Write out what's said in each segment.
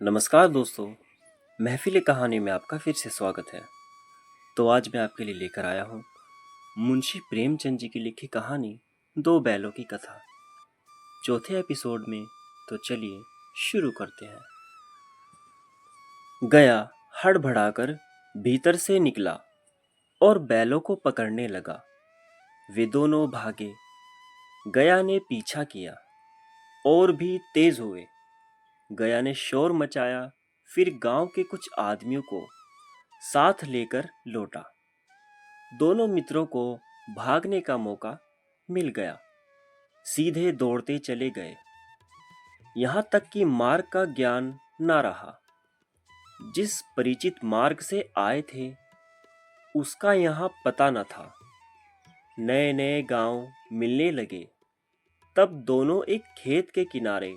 नमस्कार दोस्तों। महफिल कहानी में आपका फिर से स्वागत है। तो आज मैं आपके लिए लेकर आया हूँ मुंशी प्रेमचंद जी की लिखी कहानी दो बैलों की कथा, चौथे एपिसोड में। तो चलिए शुरू करते हैं। गया हड़बड़ाकर भीतर से निकला और बैलों को पकड़ने लगा। वे दोनों भागे। गया ने पीछा किया और भी तेज हुए। गया ने शोर मचाया, फिर गांव के कुछ आदमियों को साथ लेकर लौटा। दोनों मित्रों को भागने का मौका मिल गया। सीधे दौड़ते चले गए। यहाँ तक कि मार्ग का ज्ञान ना रहा। जिस परिचित मार्ग से आए थे उसका यहाँ पता न था। नए नए गांव मिलने लगे। तब दोनों एक खेत के किनारे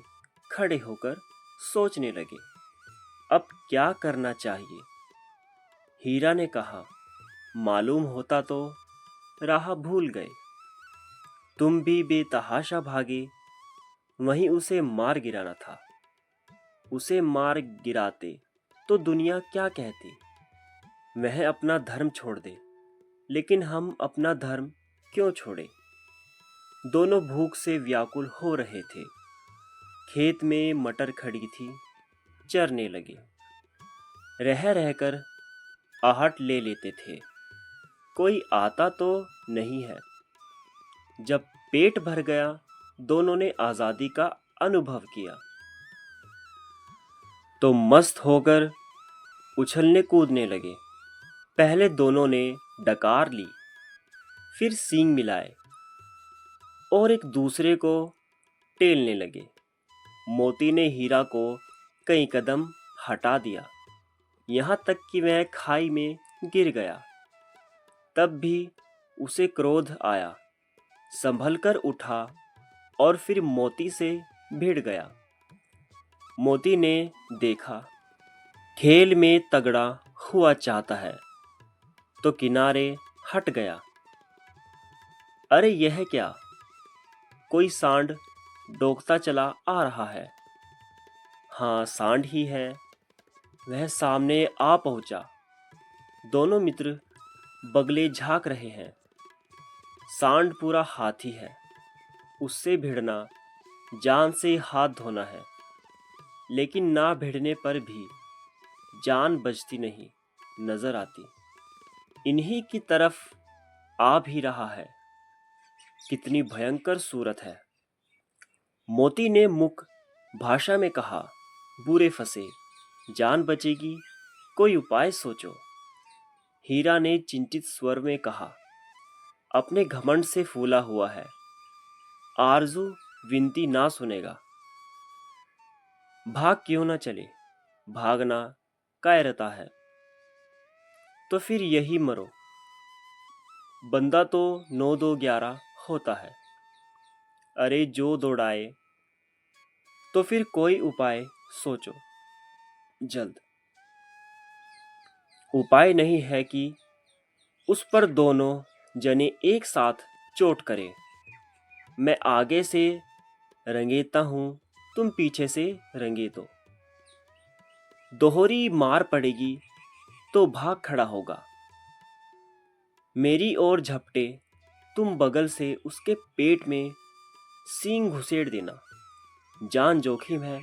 खड़े होकर सोचने लगे, अब क्या करना चाहिए। हीरा ने कहा, मालूम होता तो राह भूल गए। तुम भी बेतहाशा भागे, वहीं उसे मार गिराना था। उसे मार गिराते तो दुनिया क्या कहती। वह अपना धर्म छोड़ दे, लेकिन हम अपना धर्म क्यों छोड़े। दोनों भूख से व्याकुल हो रहे थे। खेत में मटर खड़ी थी, चरने लगे। रह रहकर आहट ले लेते थे, कोई आता तो नहीं है। जब पेट भर गया, दोनों ने आजादी का अनुभव किया तो मस्त होकर उछलने कूदने लगे। पहले दोनों ने डकार ली, फिर सींग मिलाए और एक दूसरे को टेलने लगे। मोती ने हीरा को कई कदम हटा दिया, यहाँ तक कि वह खाई में गिर गया। तब भी उसे क्रोध आया, संभल कर उठा और फिर मोती से भिड़ गया। मोती ने देखा खेल में तगड़ा हुआ चाहता है तो किनारे हट गया। अरे यह क्या, कोई सांड डोकता चला आ रहा है। हाँ, सांड ही है। वह सामने आ पहुंचा। दोनों मित्र बगले झांक रहे हैं। सांड पूरा हाथी है, उससे भिड़ना जान से हाथ धोना है। लेकिन ना भिड़ने पर भी जान बचती नहीं नजर आती। इन्हीं की तरफ आ भी रहा है। कितनी भयंकर सूरत है। मोती ने मुख भाषा में कहा, बुरे फंसे, जान बचेगी, कोई उपाय सोचो। हीरा ने चिंतित स्वर में कहा, अपने घमंड से फूला हुआ है, आरजू विनती ना सुनेगा। भाग क्यों ना चले, भागना कायरता है। तो फिर यही मरो। बंदा तो 9-2-11 होता है। अरे जो दौड़ाए, तो फिर कोई उपाय सोचो जल्द। उपाय नहीं है कि उस पर दोनों जने एक साथ चोट करें। मैं आगे से रंगेता हूं, तुम पीछे से रंगेतो। दोहरी मार पड़ेगी तो भाग खड़ा होगा। मेरी ओर झपटे, तुम बगल से उसके पेट में सींग घुसेड़ देना। जान जोखिम है,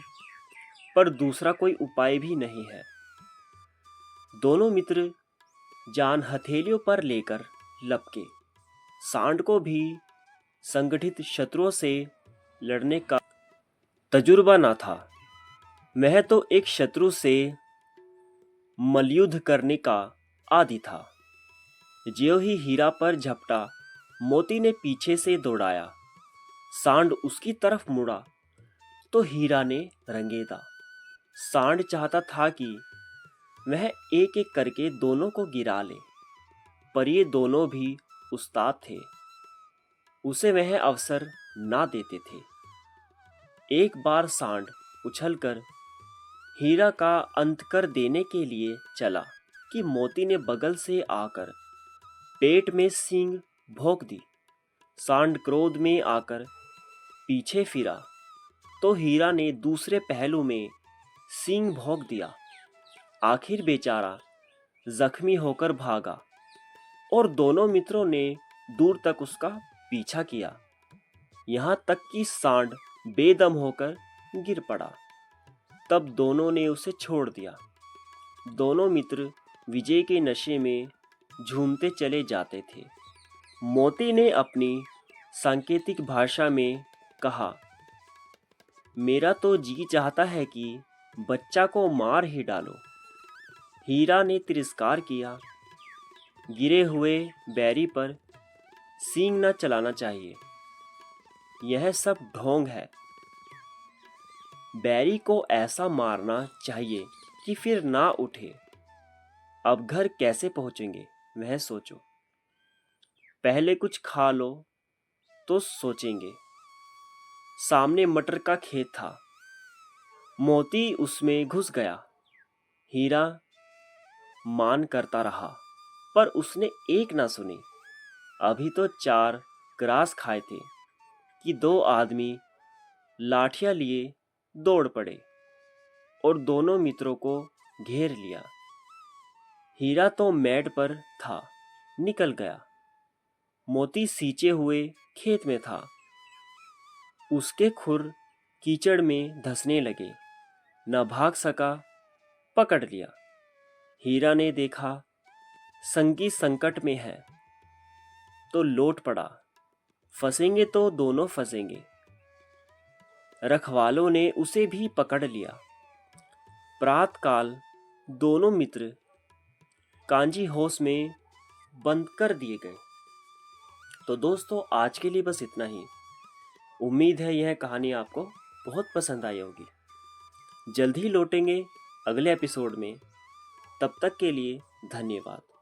पर दूसरा कोई उपाय भी नहीं है। दोनों मित्र जान हथेलियों पर लेकर लपके। सांड को भी संगठित शत्रुओं से लड़ने का तजुर्बा ना था। वह तो एक शत्रु से मल्लयुद्ध करने का आदी था। ज्यों ही हीरा पर झपटा, मोती ने पीछे से दौड़ाया। सांड उसकी तरफ मुड़ा तो हीरा ने रंगेदा। सांड चाहता था कि वह एक एक करके दोनों को गिरा ले, पर ये दोनों भी उस्ताद थे, उसे वह अवसर ना देते थे। एक बार सांड उछलकर हीरा का अंत कर देने के लिए चला कि मोती ने बगल से आकर पेट में सींग भोंक दी। सांड क्रोध में आकर पीछे फिरा तो हीरा ने दूसरे पहलू में सींग भौंक दिया। आखिर बेचारा जख्मी होकर भागा और दोनों मित्रों ने दूर तक उसका पीछा किया, यहाँ तक कि सांड बेदम होकर गिर पड़ा। तब दोनों ने उसे छोड़ दिया। दोनों मित्र विजय के नशे में झूमते चले जाते थे। मोती ने अपनी सांकेतिक भाषा में कहा, मेरा तो जी चाहता है कि बच्चा को मार ही डालो। हीरा ने तिरस्कार किया, गिरे हुए बैरी पर सींग न चलाना चाहिए, यह सब ढोंग है। बैरी को ऐसा मारना चाहिए कि फिर ना उठे। अब घर कैसे पहुंचेंगे वह सोचो, पहले कुछ खा लो तो सोचेंगे। सामने मटर का खेत था, मोती उसमें घुस गया। हीरा मान करता रहा पर उसने एक ना सुनी। अभी तो 4 ग्रास खाए थे कि 2 आदमी लाठियां लिए दौड़ पड़े और दोनों मित्रों को घेर लिया। हीरा तो मैट पर था, निकल गया। मोती सींचे हुए खेत में था, उसके खुर कीचड़ में धंसने लगे, न भाग सका, पकड़ लिया। हीरा ने देखा संगी संकट में है तो लौट पड़ा, फंसेंगे तो दोनों फंसेंगे। रखवालों ने उसे भी पकड़ लिया। प्रातःकाल दोनों मित्र कांजी हाउस में बंद कर दिए गए। तो दोस्तों, आज के लिए बस इतना ही। उम्मीद है यह कहानी आपको बहुत पसंद आई होगी। जल्द ही लौटेंगे अगले एपिसोड में। तब तक के लिए धन्यवाद।